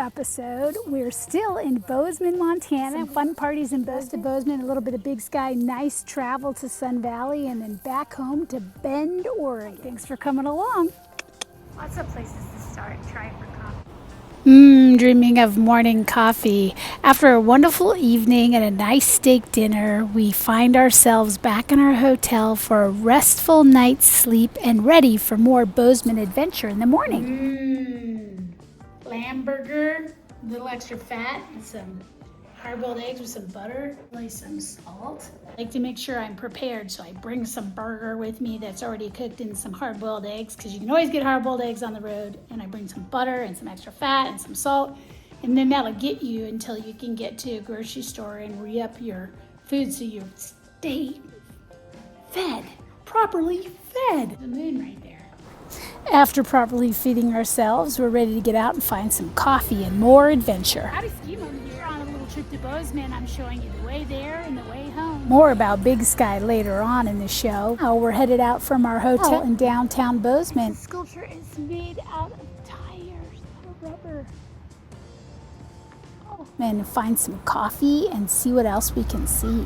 episode. We're still in Bozeman, Montana. Some fun parties in Bozeman, a little bit of Big Sky, nice travel to Sun Valley, and then back home to Bend, Oregon. Thanks for coming along. Lots of places to start. Try for coffee. Dreaming of morning coffee. After a wonderful evening and a nice steak dinner, we find ourselves back in our hotel for a restful night's sleep and ready for more Bozeman adventure in the morning. Lamb burger, a little extra fat, and some hard-boiled eggs with some butter, really some salt. I like to make sure I'm prepared, so I bring some burger with me that's already cooked in some hard-boiled eggs, because you can always get hard-boiled eggs on the road. And I bring some butter and some extra fat and some salt, and then that'll get you until you can get to a grocery store and re-up your food so you stay fed, properly fed. The moon right there. After properly feeding ourselves, we're ready to get out and find some coffee and more adventure. Howdy, SkiMum here on a little trip to Bozeman. I'm showing you the way there and the way home. More about Big Sky later on in the show. We're headed out from our hotel in downtown Bozeman. The sculpture is made out of tires, not rubber. And find some coffee and see what else we can see.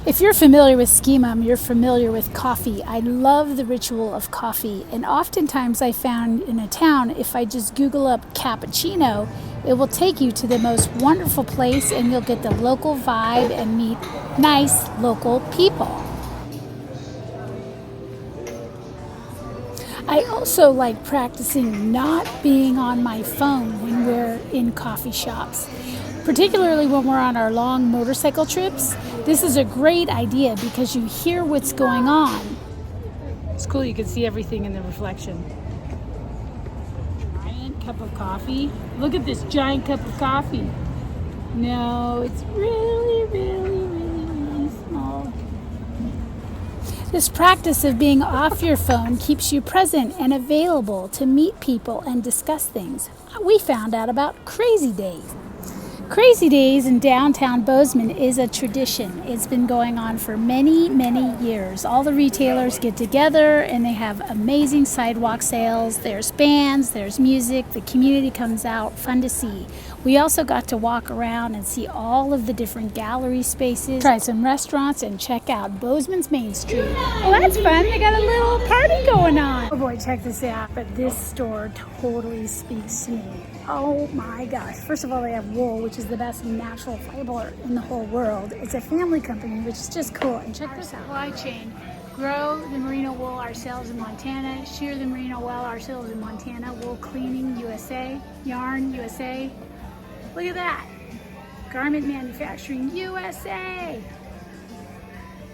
If you're familiar with SkiMum, you're familiar with coffee. I love the ritual of coffee, and oftentimes I found in a town, if I just Google up cappuccino, it will take you to the most wonderful place and you'll get the local vibe and meet nice local people. I also like practicing not being on my phone when we're in coffee shops. Particularly when we're on our long motorcycle trips, this is a great idea because you hear what's going on. It's cool, you can see everything in the reflection. Giant cup of coffee. Look at this giant cup of coffee. No, it's really, really, really, really small. This practice of being off your phone keeps you present and available to meet people and discuss things. We found out about Crazy Days. Crazy Days in downtown Bozeman is a tradition. It's been going on for many, many years. All the retailers get together and they have amazing sidewalk sales. There's bands, there's music, the community comes out, fun to see. We also got to walk around and see all of the different gallery spaces, try some restaurants, and check out Bozeman's Main Street. Oh, that's fun. They got a little party going on. Oh boy, check this out. But this store totally speaks to me. Oh my gosh. First of all, they have wool, which is the best natural fiber in the whole world. It's a family company, which is just cool. And check this out. Supply chain. Grow the merino wool ourselves in Montana. Shear the merino wool ourselves in Montana. Wool cleaning USA. Yarn USA. Look at that. Garment manufacturing USA.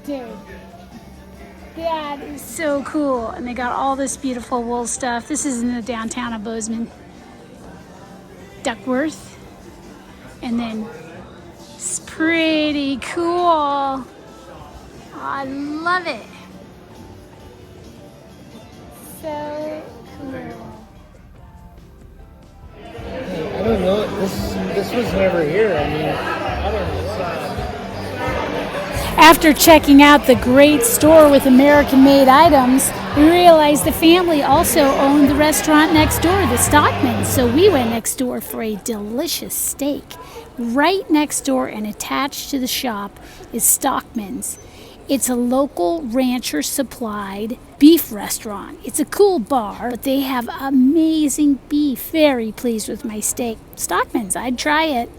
Dude. That is so cool. And they got all this beautiful wool stuff. This is in the downtown of Bozeman. Duckworth, and then it's pretty cool. I love it. So cool. I don't know. This was never here. I mean, I don't know. After checking out the great store with American-made items, we realized the family also owned the restaurant next door, the Stockmans. So we went next door for a delicious steak. Right next door and attached to the shop is Stockman's. It's a local rancher-supplied beef restaurant. It's a cool bar, but they have amazing beef. Very pleased with my steak. Stockman's, I'd try it.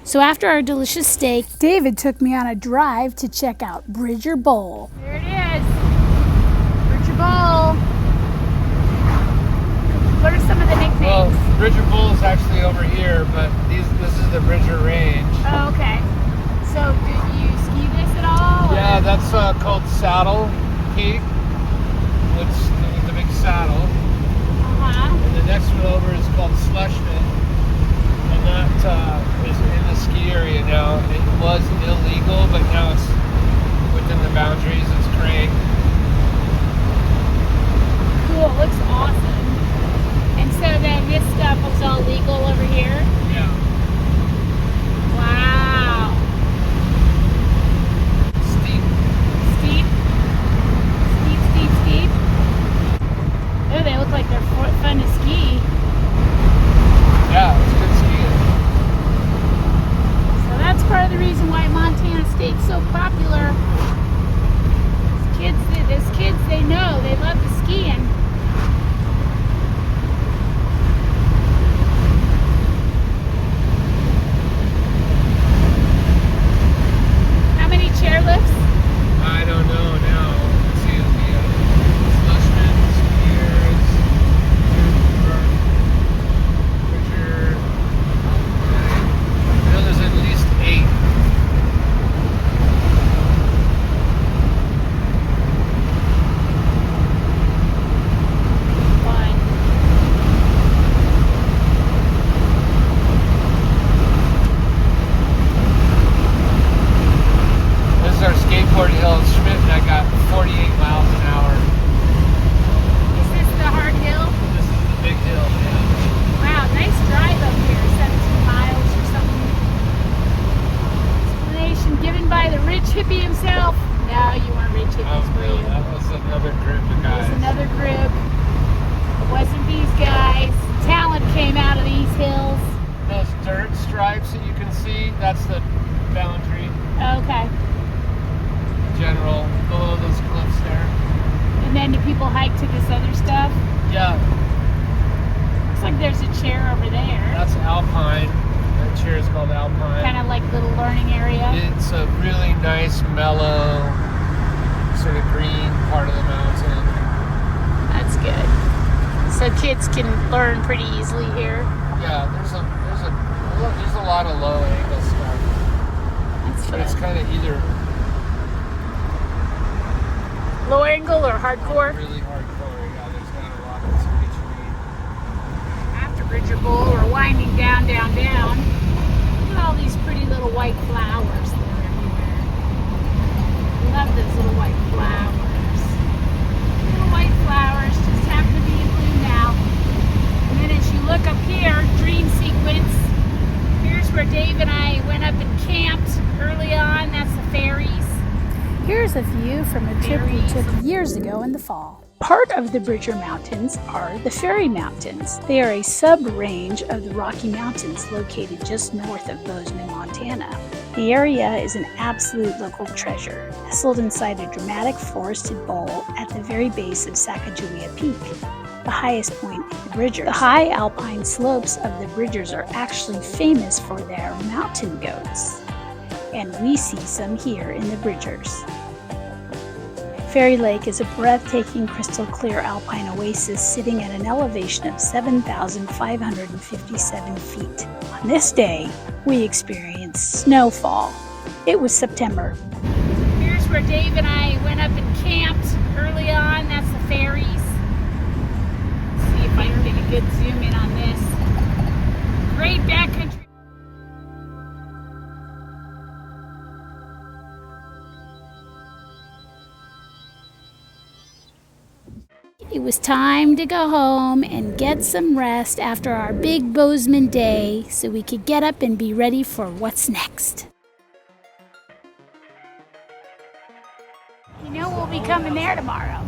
So after our delicious steak, David took me on a drive to check out Bridger Bowl. There it is. Bridger Bowl. What are some of the nicknames? Well, Bridger Bowl is actually over here, but this is the Bridger Range. Oh, okay. So did you ski this at all? Yeah, that's called Saddle Peak. It's the big saddle. And the next one over is called Slushman. And that is in the ski area now. It was illegal, but now it's within the boundaries. It's great. Cool, looks awesome. And so then this stuff was all legal over here? Yeah. Wow. Steep. Steep? Steep. Oh, they look like they're fun to ski. hill. Schmidt and I got 48 miles an hour. Is this the hard hill? This is the big hill, man. Wow, nice drive up here. 17 miles or something. Explanation given by the rich hippie himself. No, you weren't rich hippies, were you? That was another group of It guys. was another group. It wasn't these guys. Talent came out of these hills. Those dirt stripes that you can see, that's the boundary. Okay. General, below those cliffs there. And then do people hike to this other stuff? Yeah, Looks like there's a chair over there. that's Alpine. That chair is called Alpine. Kind of like a little learning area. It's a really nice, mellow, sort of green part of the mountain. That's good. So kids can learn pretty easily here. Yeah, there's a lot of low angle stuff, That's but it's fun. kind of either Low angle or hardcore? really hardcore. Yeah, there's not a lot that's in between. After Bridger Bowl, we're winding down, down, down. Look at all these pretty little white flowers that are everywhere. Love those little white flowers. Little white flowers just happen to be in bloom now. And then as you look up here, dream sequence. Here's where Dave and I went up and camped early on. That's the ferries. Here's a view from a trip we took years ago in the fall. Part of the Bridger Mountains are the Fairy Mountains. They are a sub-range of the Rocky Mountains located just north of Bozeman, Montana. The area is an absolute local treasure, nestled inside a dramatic forested bowl at the very base of Sacagawea Peak, the highest point in the Bridgers. The high alpine slopes of the Bridgers are actually famous for their mountain goats, and we see some here in the Bridgers. Fairy Lake is a breathtaking crystal clear alpine oasis sitting at an elevation of 7,557 feet. On this day, we experienced snowfall. It was September. Here's where Dave and I went up and camped early on. That's the ferries. Let's see if I can get a good zoom in on this. Great backcountry. It was time to go home and get some rest after our big Bozeman day so we could get up and be ready for what's next. You know we'll be coming there tomorrow.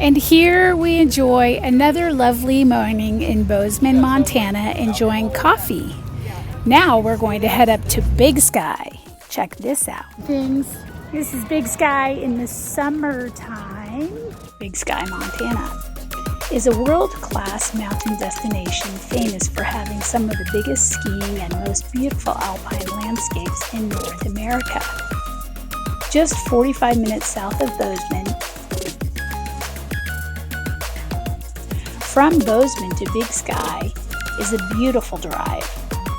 And here we enjoy another lovely morning in Bozeman, Montana, enjoying coffee. Now we're going to head up to Big Sky. Check this out. This is Big Sky in the summertime. Big Sky, Montana is a world-class mountain destination famous for having some of the biggest skiing and most beautiful alpine landscapes in North America. Just 45 minutes south of Bozeman, from Bozeman to Big Sky is a beautiful drive.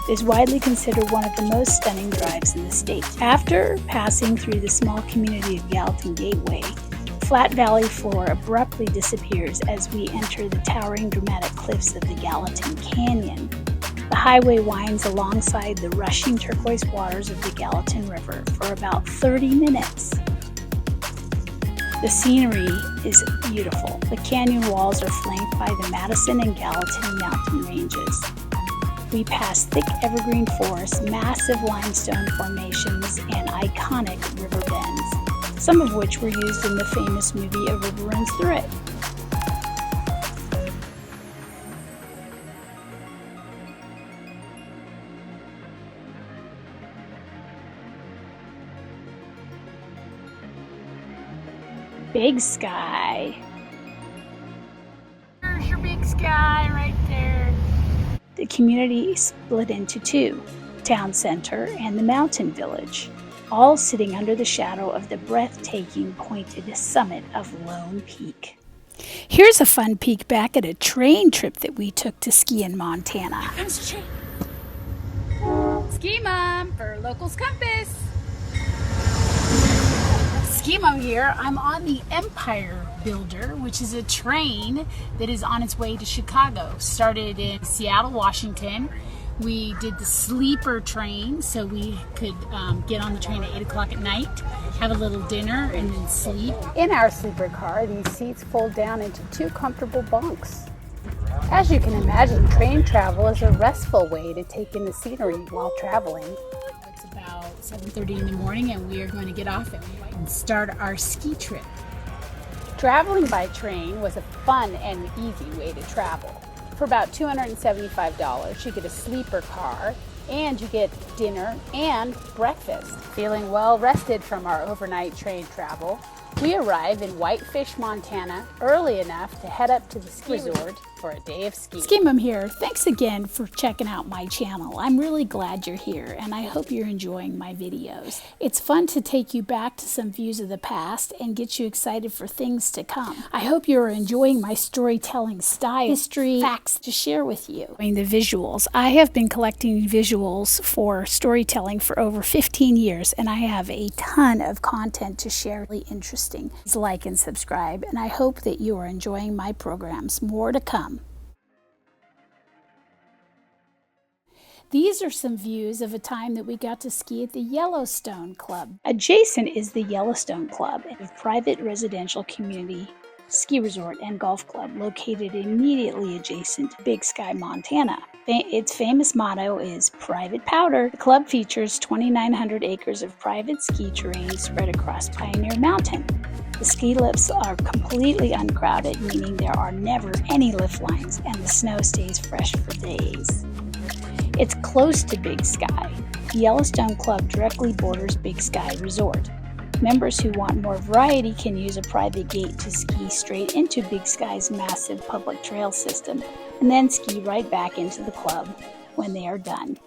It is widely considered one of the most stunning drives in the state. After passing through the small community of Gallatin Gateway, flat valley floor abruptly disappears as we enter the towering dramatic cliffs of the Gallatin Canyon. The highway winds alongside the rushing turquoise waters of the Gallatin River for about 30 minutes. The scenery is beautiful. The canyon walls are flanked by the Madison and Gallatin mountain ranges. We pass thick evergreen forests, massive limestone formations, and iconic river bends, some of which were used in the famous movie A River Runs Through It. Big Sky. There's your Big Sky right there. The community is split into two, Town Center and the Mountain Village, all sitting under the shadow of the breathtaking pointed summit of Lone Peak. Here's a fun peek back at a train trip that we took to ski in Montana. SkiMum for Locals Compass. SkiMum here. I'm on the Empire Builder, which is a train that is on its way to Chicago. Started in Seattle, Washington. We did the sleeper train, so we could get on the train at 8 o'clock at night, have a little dinner, and then sleep. In our sleeper car, these seats fold down into 2 comfortable bunks. As you can imagine, train travel is a restful way to take in the scenery while traveling. It's about 7:30 in the morning, and we are going to get off and start our ski trip. Traveling by train was a fun and easy way to travel. For about $275, you get a sleeper car, and you get dinner and breakfast. Feeling well rested from our overnight train travel, we arrive in Whitefish, Montana early enough to head up to the ski resort for a day of skiing. SkiMum here. Thanks again for checking out my channel. I'm really glad you're here, and I hope you're enjoying my videos. It's fun to take you back to some views of the past and get you excited for things to come. I hope you're enjoying my storytelling style, history, facts to share with you. I mean, the visuals. I have been collecting visuals for storytelling for over 15 years, and I have a ton of content to share. Really interesting. Please like and subscribe, and I hope that you are enjoying my programs. More to come. These are some views of a time that we got to ski at the Yellowstone Club. Adjacent is the Yellowstone Club, a private residential community ski resort and golf club located immediately adjacent to Big Sky, Montana. Its famous motto is Private Powder. The club features 2,900 acres of private ski terrain spread across Pioneer Mountain. The ski lifts are completely uncrowded, meaning there are never any lift lines, and the snow stays fresh for days. It's close to Big Sky. The Yellowstone Club directly borders Big Sky Resort. Members who want more variety can use a private gate to ski straight into Big Sky's massive public trail system, and then ski right back into the club when they are done.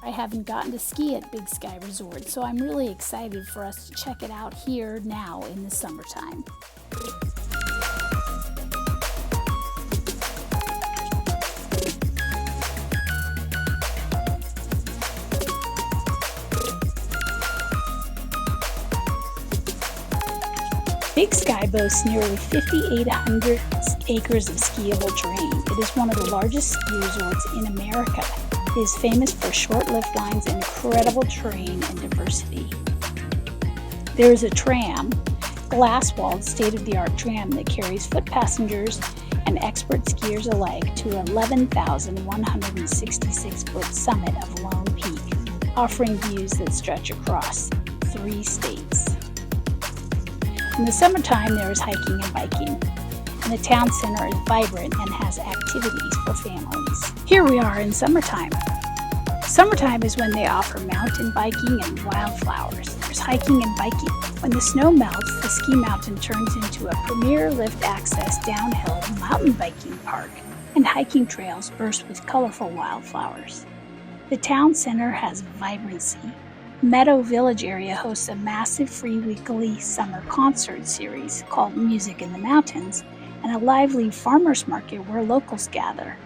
I haven't gotten to ski at Big Sky Resort, so I'm really excited for us to check it out here now in the summertime. Big Sky boasts nearly 5,800 acres of skiable terrain. It is one of the largest ski resorts in America. It is famous for short lift lines, incredible terrain, and diversity. There is a tram, glass-walled, state-of-the-art tram that carries foot passengers and expert skiers alike to 11,166-foot summit of Lone Peak, offering views that stretch across 3 states. In the summertime, there is hiking and biking, and the town center is vibrant and has activities for families. Here we are in summertime. Summertime is when they offer mountain biking and wildflowers. There's hiking and biking. When the snow melts, the ski mountain turns into a premier lift access downhill mountain biking park, and hiking trails burst with colorful wildflowers. The town center has vibrancy. Meadow Village area hosts a massive free weekly summer concert series called Music in the Mountains, and a lively farmers market where locals gather.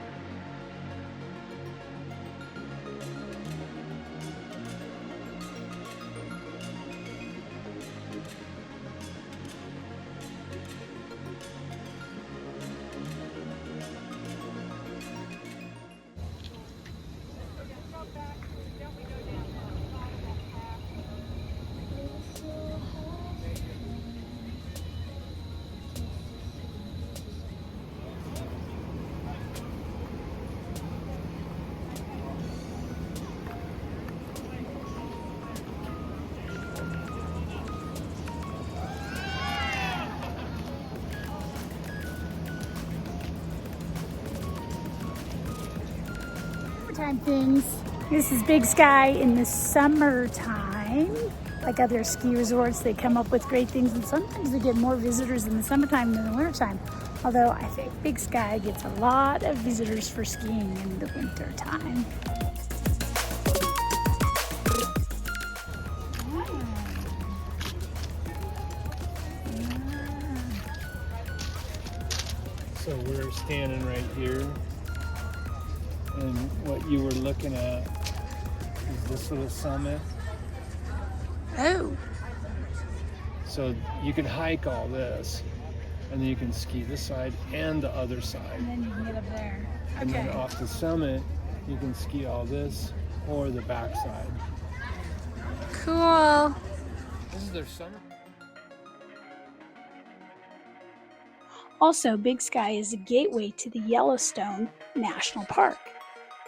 summertime things. This is Big Sky in the summertime. Like other ski resorts, they come up with great things, and sometimes they get more visitors in the summertime than the wintertime. Although I think Big Sky gets a lot of visitors for skiing in the wintertime. So we're standing right here, and what you were looking at is this little summit. Oh. So you can hike all this, and then you can ski this side and the other side. And then you can get up there. Okay. And then off the summit, you can ski all this or the back side. Cool. This is their summit. Also, Big Sky is a gateway to the Yellowstone National Park.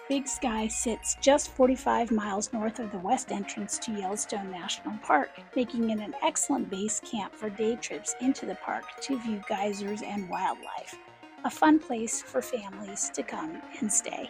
Big Sky sits just 45 miles north of the west entrance to Yellowstone National Park, making it an excellent base camp for day trips into the park to view geysers and wildlife. A fun place for families to come and stay.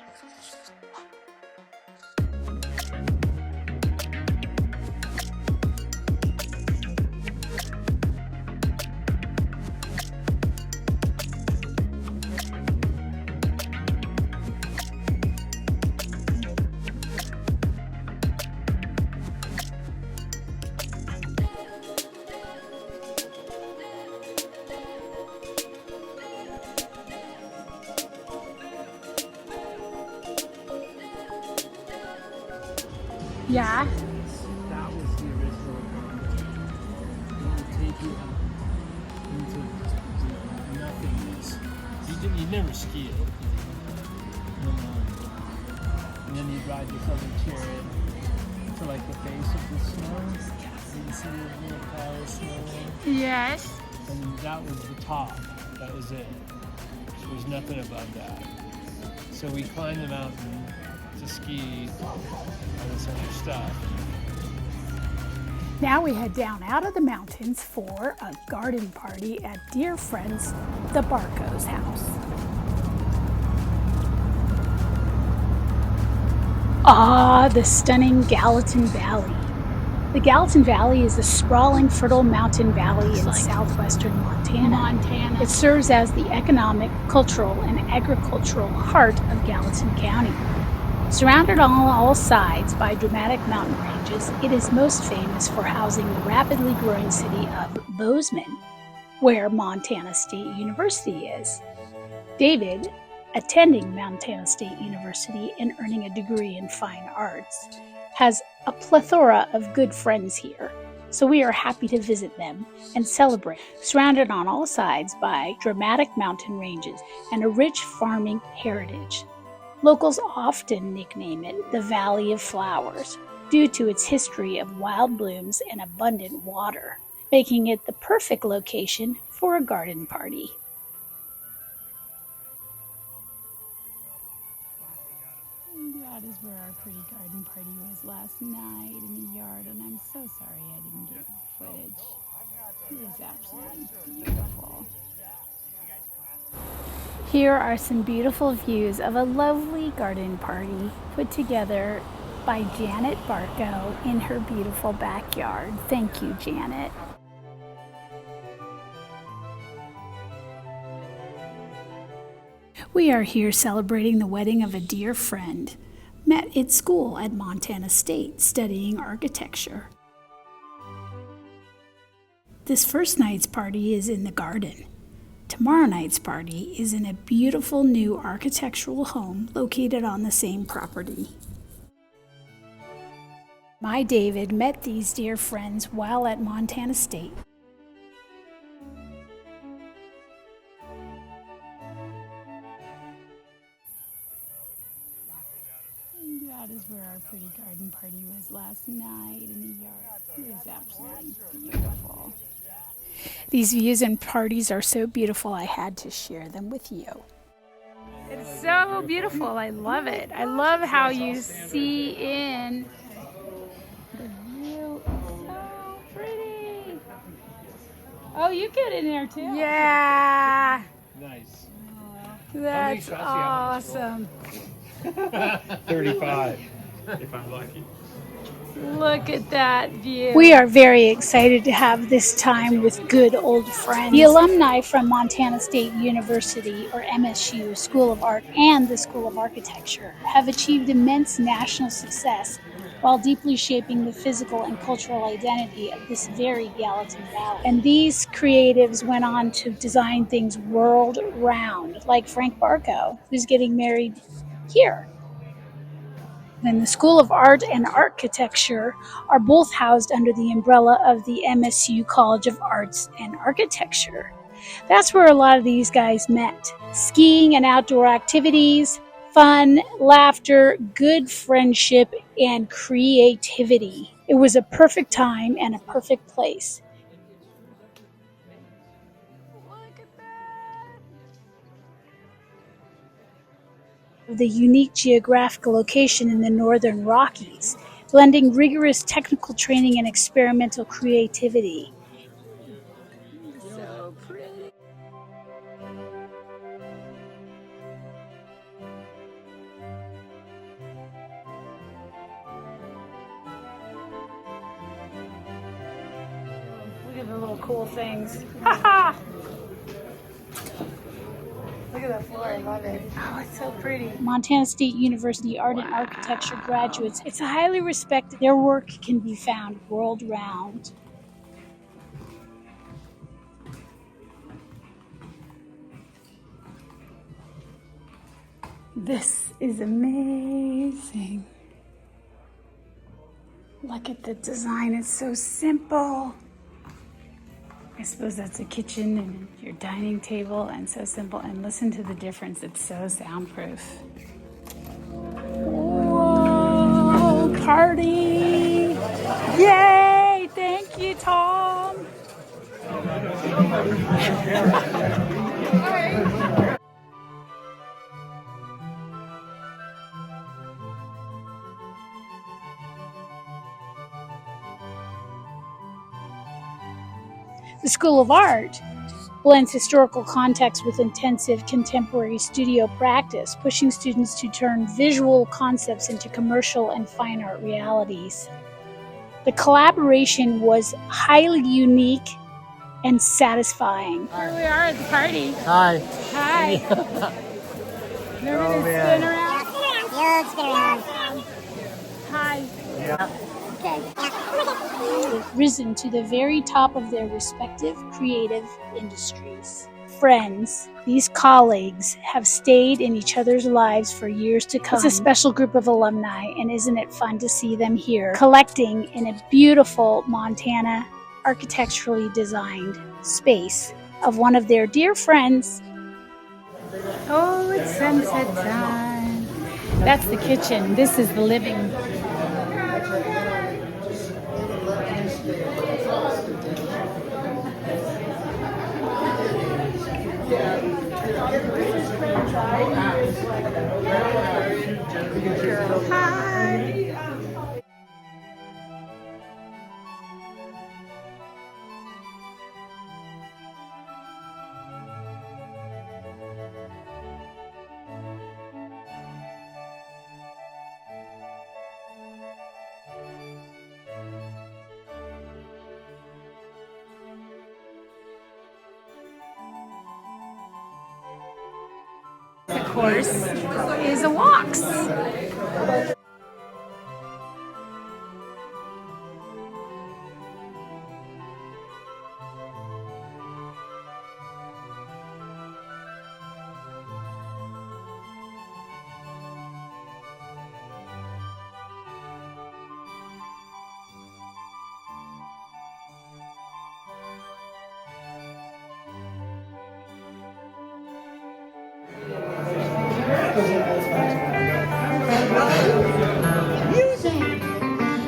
Yeah. That was the original one. It would take you up into nothingness. You never ski it. And then you'd ride this other chariot to like the base of the snow. You can see the little pile of snow. Yes. And that was the top. That was it. There's nothing above that. So we climbed the mountain to ski all this other stuff. Now we head down out of the mountains for a garden party at dear friends, the Barco's house. Ah, the stunning Gallatin Valley. The Gallatin Valley is a sprawling, fertile mountain valley in southwestern Montana. It serves as the economic, cultural, and agricultural heart of Gallatin County. Surrounded on all sides by dramatic mountain ranges, it is most famous for housing the rapidly growing city of Bozeman, where Montana State University is. David, attending Montana State University and earning a degree in fine arts, has a plethora of good friends here, so we are happy to visit them and celebrate. Surrounded on all sides by dramatic mountain ranges and a rich farming heritage. Locals often nickname it the Valley of Flowers due to its history of wild blooms and abundant water, making it the perfect location for a garden party. That is where our pretty garden party was last night in the yard, and I'm so sorry I didn't get footage. It was absolutely beautiful. Here are some beautiful views of a lovely garden party put together by Janet Barco in her beautiful backyard. Thank you, Janet. We are here celebrating the wedding of a dear friend, met at school at Montana State studying architecture. This first night's party is in the garden. Tomorrow night's party is in a beautiful new architectural home located on the same property. My David met these dear friends while at Montana State. That is where our pretty garden party was last night in the yard. It was absolutely beautiful. These views and parties are so beautiful, I had to share them with you. It's so beautiful. I love it. I love how you see in. The view is so pretty. Oh, you get in there too? Yeah. Nice. That's awesome. 35, if I'm lucky. Look at that view. We are very excited to have this time with good old friends. The alumni from Montana State University, or MSU, School of Art, and the School of Architecture have achieved immense national success while deeply shaping the physical and cultural identity of this very Gallatin Valley. And these creatives went on to design things world round, like Frank Barco, who's getting married here. And the School of Art and Architecture are both housed under the umbrella of the MSU College of Arts and Architecture. That's where a lot of these guys met. Skiing and outdoor activities, fun, laughter, good friendship, and creativity. It was a perfect time and a perfect place. The unique geographical location in the northern Rockies, blending rigorous technical training and experimental creativity. So pretty. Look at the little cool things. Look at that floor, I love it. Oh, it's so pretty. Montana State University Art and Architecture graduates. It's highly respected. Their work can be found world round. This is amazing. Look at the design, it's so simple. I suppose that's a kitchen and your dining table, and so simple. And listen to the difference, it's so soundproof. Whoa, party! Yay! Thank you, Tom. The School of Art blends historical context with intensive contemporary studio practice, pushing students to turn visual concepts into commercial and fine art realities. The collaboration was highly unique and satisfying. Here we are at the party. Hi. Hi. They're gonna spin around. Yeah, spin around. Hi. Risen to the very top of their respective creative industries. Friends, these colleagues have stayed in each other's lives for years to come. It's a special group of alumni, and isn't it fun to see them here, collecting in a beautiful Montana architecturally designed space of one of their dear friends. Oh, it's sunset time. That's the kitchen. This is the living. Hi. The course is a walks.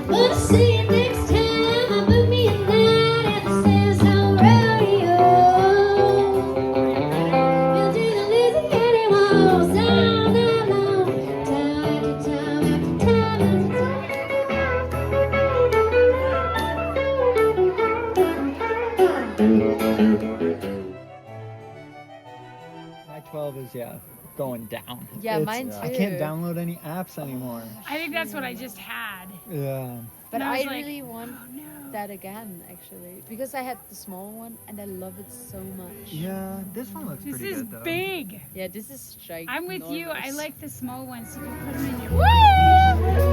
We'll see you next time. I book me a night at the Samsung Rodeo. We'll do the Lizzie County waltz all night long, time after time after time. My 12 is, yeah. going down. Yeah, mine I can't too. download any apps anymore. I think that's what I just had. Yeah. But And I was I like, really want oh, no. that again, actually, because I had the small one and I love it so much. Yeah, this one looks This pretty is good though. big. Yeah, this is ginormous. I'm with you. I like the small ones. You can put them in your.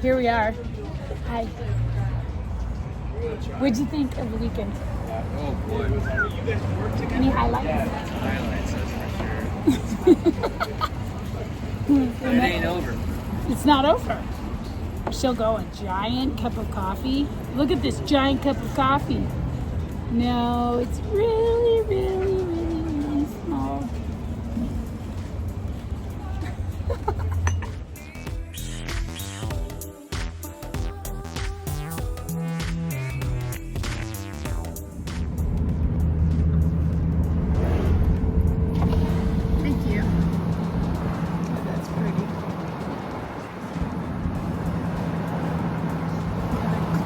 Here we are. Hi. What'd you think of the weekend? Oh boy. Any highlights? Highlights, that's for sure. It ain't over. It's not over. We're still going. Giant cup of coffee. Look at this giant cup of coffee. No, it's really, really, really, really small. Thank you. That's pretty.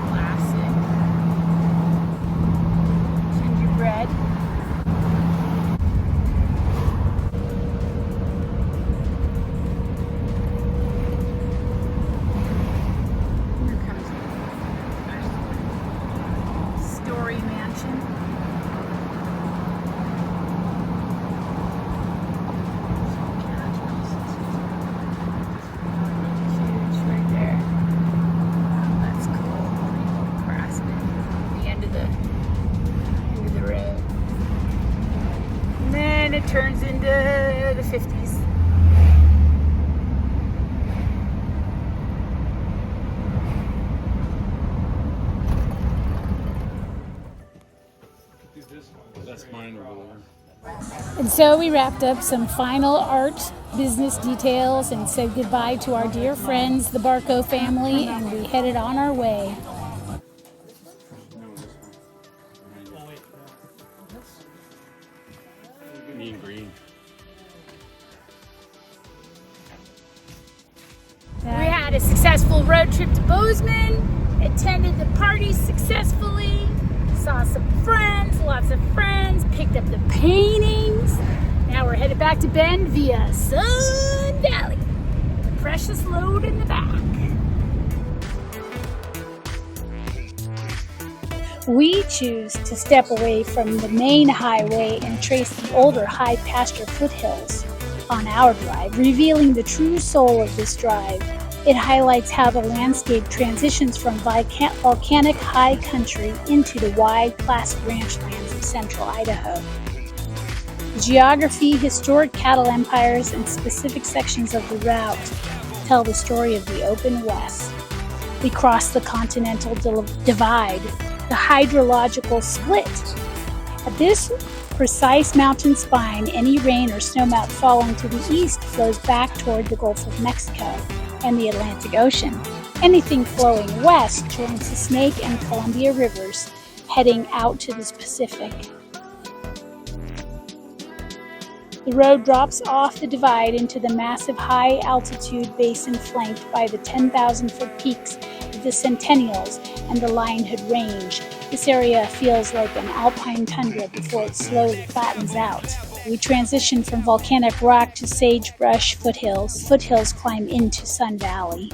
Classic. Gingerbread. Here comes Story Mansion. Huge right there. Wow, that's cool. Craftsman. The end of the road. And then it turns into the 50s. That's mine over there. And so we wrapped up some final art business details and said goodbye to our dear friends, the Barco family, and we headed on our way. Me and green. We had a successful road trip to Bozeman, attended the party successfully, saw some friends, lots of friends, picked up the paintings. Now we're headed back to Bend via Sun Valley. Precious load in the back. We choose to step away from the main highway and trace the older high pasture foothills on our drive, revealing the true soul of this drive. It highlights how the landscape transitions from volcanic high country into the wide, placid ranchlands of central Idaho. Geography, historic cattle empires, and specific sections of the route tell the story of the open West. We cross the continental divide, the hydrological split. At this precise mountain spine, any rain or snowmelt falling to the east flows back toward the Gulf of Mexico and the Atlantic Ocean. Anything flowing west joins the Snake and Columbia rivers, heading out to the Pacific. The road drops off the divide into the massive high-altitude basin flanked by the 10,000-foot peaks of the Centennials and the Lionhood Range. This area feels like an alpine tundra before it slowly flattens out. We transition from volcanic rock to sagebrush foothills. Foothills climb into Sun Valley.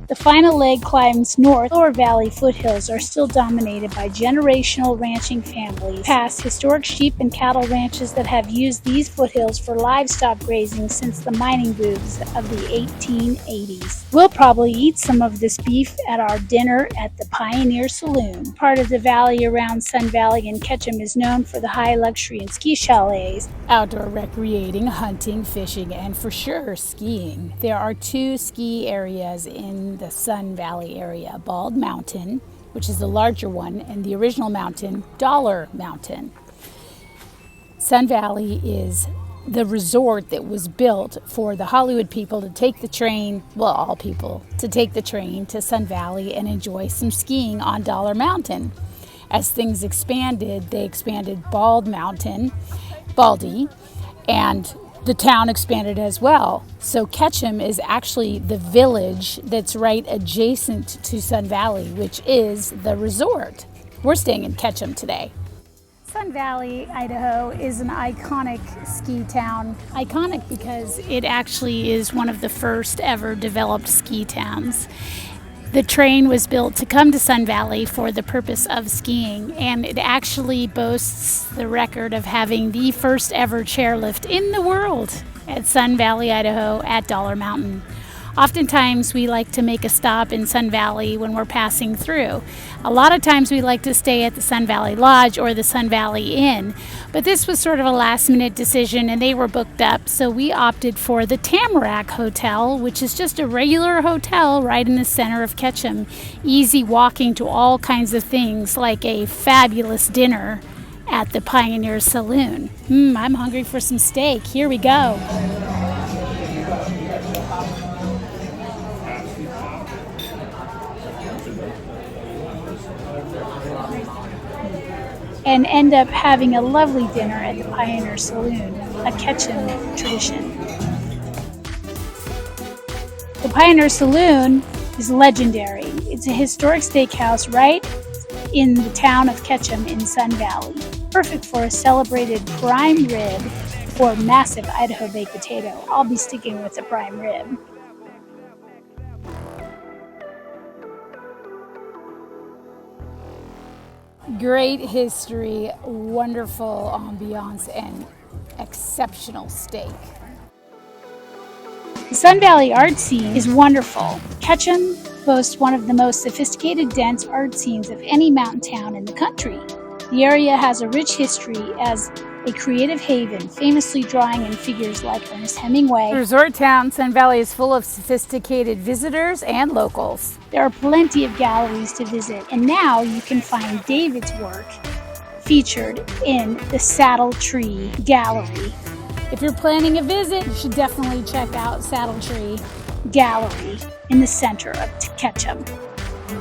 The final leg climbs north. Lower Valley foothills are still dominated by generational ranching families, past historic sheep and cattle ranches that have used these foothills for livestock grazing since the mining booms of the 1880s. We'll probably eat some of this beef at our dinner at the Pioneer Saloon. Part of the valley around Sun Valley and Ketchum is known for the high luxury and ski chalets, outdoor recreating, hunting, fishing, and for sure skiing. There are two ski areas in the Sun Valley area: Bald Mountain, which is the larger one, and the original mountain, Dollar Mountain. Sun Valley is the resort that was built for the Hollywood people to take the train, well, all people, to take the train to Sun Valley and enjoy some skiing on Dollar Mountain. As things expanded, they expanded Baldy, and the town expanded as well. So Ketchum is actually the village that's right adjacent to Sun Valley, which is the resort. We're staying in Ketchum today. Sun Valley, Idaho is an iconic ski town. Iconic because it actually is one of the first ever developed ski towns. The train was built to come to Sun Valley for the purpose of skiing, and it actually boasts the record of having the first ever chairlift in the world at Sun Valley, Idaho at Dollar Mountain. Oftentimes we like to make a stop in Sun Valley when we're passing through. A lot of times we like to stay at the Sun Valley Lodge or the Sun Valley Inn, but this was sort of a last minute decision and they were booked up, so we opted for the Tamarack Hotel, which is just a regular hotel right in the center of Ketchum. Easy walking to all kinds of things like a fabulous dinner at the Pioneer Saloon. I'm hungry for some steak. Here we go. And end up having a lovely dinner at the Pioneer Saloon, a Ketchum tradition. The Pioneer Saloon is legendary. It's a historic steakhouse right in the town of Ketchum in Sun Valley. Perfect for a celebrated prime rib or massive Idaho baked potato. I'll be sticking with the prime rib. Great history, wonderful ambiance, and exceptional steak. The Sun Valley art scene is wonderful. Ketchum boasts one of the most sophisticated, dense art scenes of any mountain town in the country. The area has a rich history as a creative haven, famously drawing in figures like Ernest Hemingway. The resort town, Sun Valley, is full of sophisticated visitors and locals. There are plenty of galleries to visit, and now you can find David's work featured in the Saddle Tree Gallery. If you're planning a visit, you should definitely check out Saddle Tree Gallery in the center of Ketchum.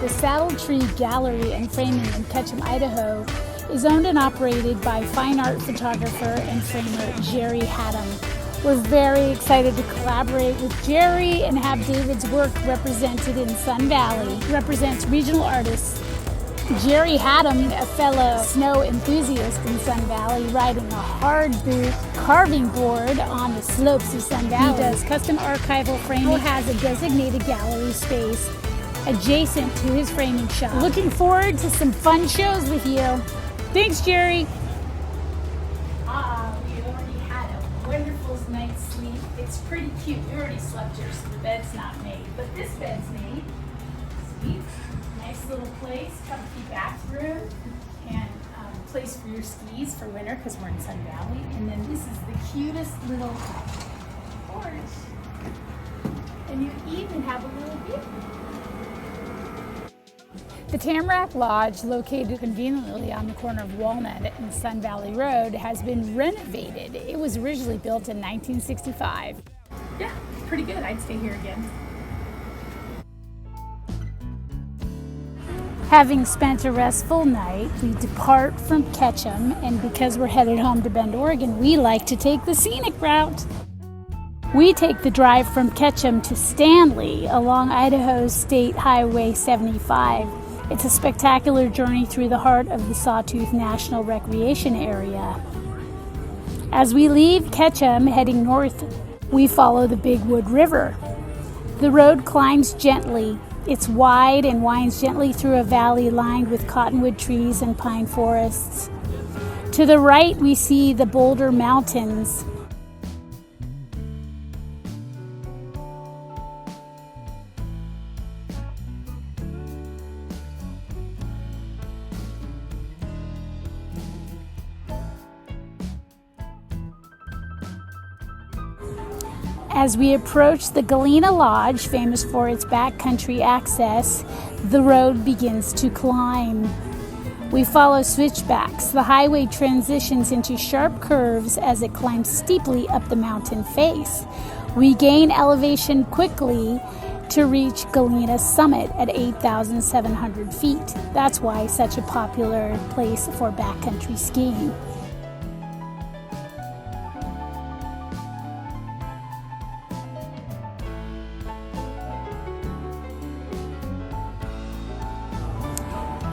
The Saddle Tree Gallery and Framing in Ketchum, Idaho is owned and operated by fine art photographer and framer Jerry Haddam. We're very excited to collaborate with Jerry and have David's work represented in Sun Valley. Represents regional artists. Jerry Haddam, a fellow snow enthusiast in Sun Valley, riding a hard boot carving board on the slopes of Sun Valley. He does custom archival framing. He has a designated gallery space adjacent to his framing shop. Looking forward to some fun shows with you. Thanks, Jerry. We already had a wonderful night's sleep. It's pretty cute. We already slept here, so the bed's not made, but this bed's made. Sweet. Nice little place, comfy bathroom, and place for your skis for winter because we're in Sun Valley. And then this is the cutest little porch. And you even have a little view. The Tamarack Lodge, located conveniently on the corner of Walnut and Sun Valley Road, has been renovated. It was originally built in 1965. Yeah, pretty good. I'd stay here again. Having spent a restful night, we depart from Ketchum, and because we're headed home to Bend, Oregon, we like to take the scenic route. We take the drive from Ketchum to Stanley along Idaho's State Highway 75. It's a spectacular journey through the heart of the Sawtooth National Recreation Area. As we leave Ketchum, heading north, we follow the Big Wood River. The road climbs gently. It's wide and winds gently through a valley lined with cottonwood trees and pine forests. To the right, we see the Boulder Mountains. As we approach the Galena Lodge, famous for its backcountry access, the road begins to climb. We follow switchbacks. The highway transitions into sharp curves as it climbs steeply up the mountain face. We gain elevation quickly to reach Galena summit at 8,700 feet. That's why such a popular place for backcountry skiing.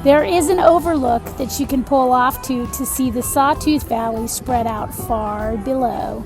There is an overlook that you can pull off to see the Sawtooth Valley spread out far below.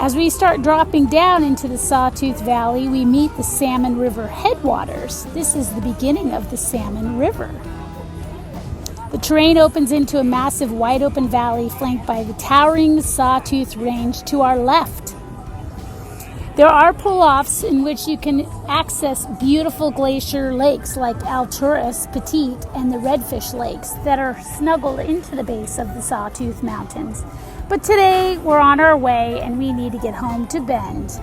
As we start dropping down into the Sawtooth Valley, we meet the Salmon River headwaters. This is the beginning of the Salmon River. The terrain opens into a massive wide open valley flanked by the towering Sawtooth Range to our left. There are pull-offs in which you can access beautiful glacier lakes like Alturas Petite and the Redfish Lakes that are snuggled into the base of the Sawtooth Mountains. But today we're on our way and we need to get home to Bend.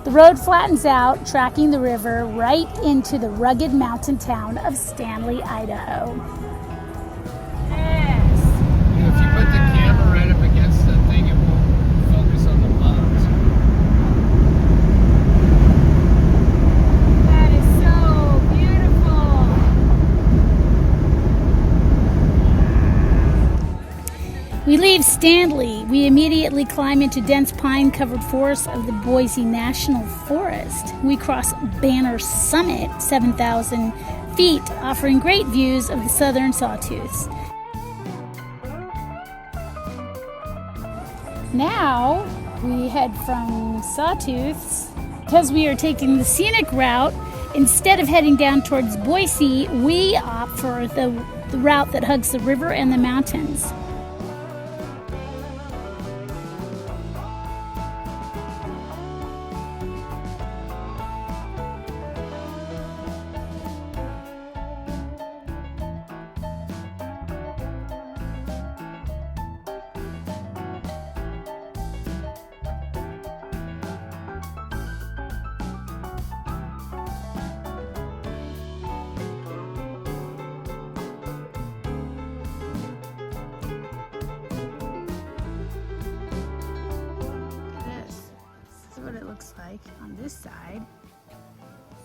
The road flattens out, tracking the river right into the rugged mountain town of Stanley, Idaho. Yes. If you put the camera right up against the thing, it won't focus on the mountains. That is so beautiful. We leave Stanley. We immediately climb into dense pine-covered forests of the Boise National Forest. We cross Banner Summit, 7,000 feet, offering great views of the southern Sawtooths. Now we head from Sawtooths. Because we are taking the scenic route, instead of heading down towards Boise, we opt for the route that hugs the river and the mountains. This is what it looks like on this side.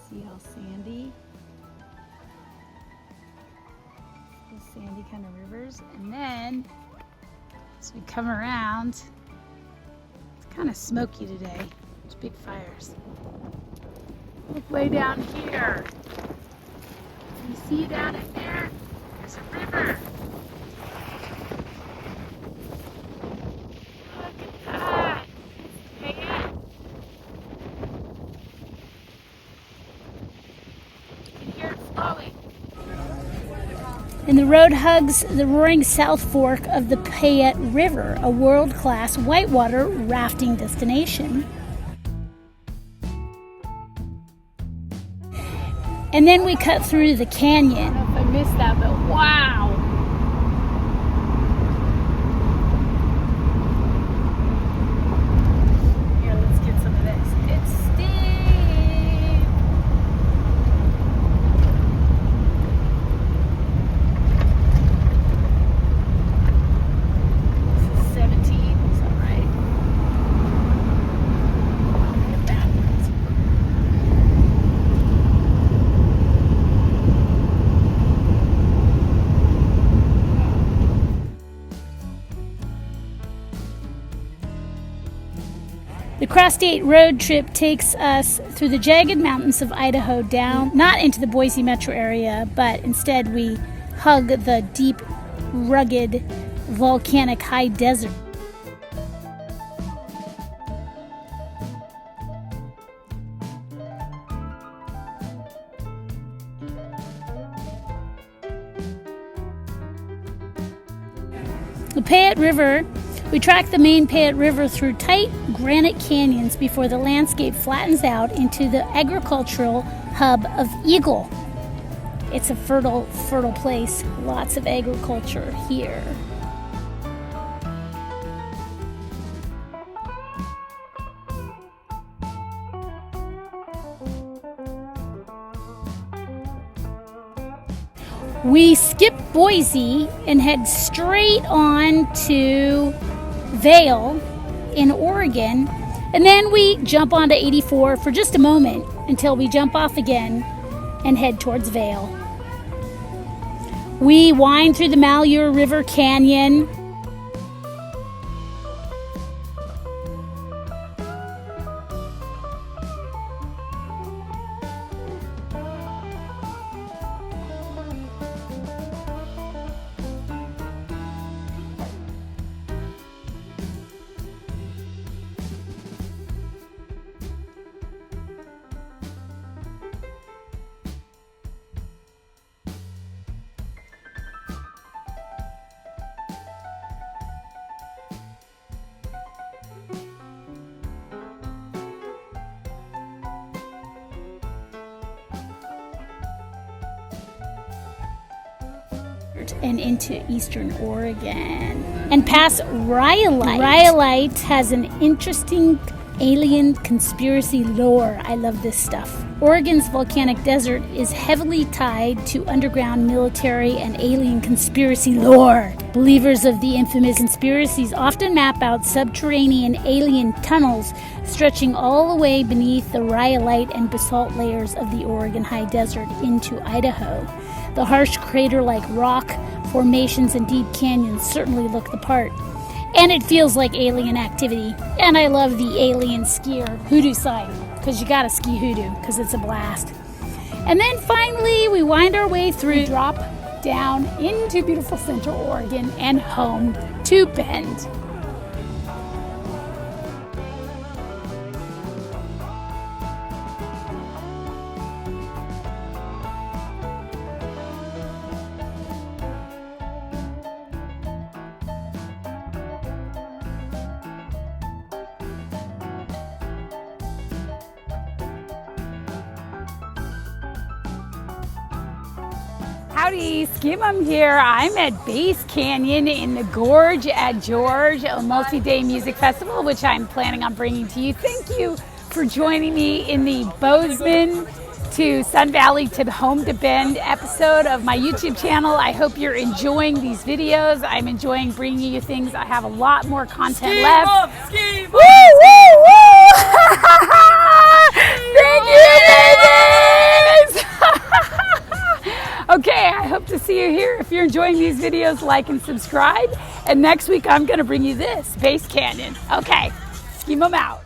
See how sandy? Those sandy kind of rivers. And then as we come around, it's kind of smoky today. There's big fires. Look way down here. You see down in there? There's a river. Look at that. Hey, you can hear it flowing. And the road hugs the roaring South Fork of the Payette River, a world-class whitewater rafting destination. And then we cut through the canyon. I don't know if I missed that, but wow. Here, let's get some of this. It's steep. This is 17, is that right? Get backwards. The Cross-State road trip takes us through the jagged mountains of Idaho down, not into the Boise metro area, but instead we hug the deep, rugged, volcanic high desert. The Payette River, we track the main Payette River through tight granite canyons before the landscape flattens out into the agricultural hub of Eagle. It's a fertile place. Lots of agriculture here. We skip Boise and head straight on to Vail in Oregon, and then we jump onto 84 for just a moment until we jump off again and head towards Vail. We wind through the Malheur River Canyon. And into eastern Oregon and past Rhyolite. Rhyolite has an interesting alien conspiracy lore. I love this stuff. Oregon's volcanic desert is heavily tied to underground military and alien conspiracy lore. Believers of the infamous conspiracies often map out subterranean alien tunnels stretching all the way beneath the rhyolite and basalt layers of the Oregon high desert into Idaho. The harsh crater-like rock formations and deep canyons certainly look the part. And it feels like alien activity. And I love the alien skier hoodoo sign, because you gotta ski hoodoo, because it's a blast. And then finally, we wind our way through, drop down into beautiful Central Oregon and home to Bend. Howdy, SkiMum here. I'm at Base Canyon in the Gorge at George, a multi-day music festival, which I'm planning on bringing to you. Thank you for joining me in the Bozeman to Sun Valley to Home to Bend episode of my YouTube channel. I hope you're enjoying these videos. I'm enjoying bringing you things. I have a lot more content left. SkiMum! Woo, woo, woo! Thank you, babies! Okay, I hope to see you here. If you're enjoying these videos, like and subscribe. And next week, I'm going to bring you this, Base Canyon. Okay, SkiMum out.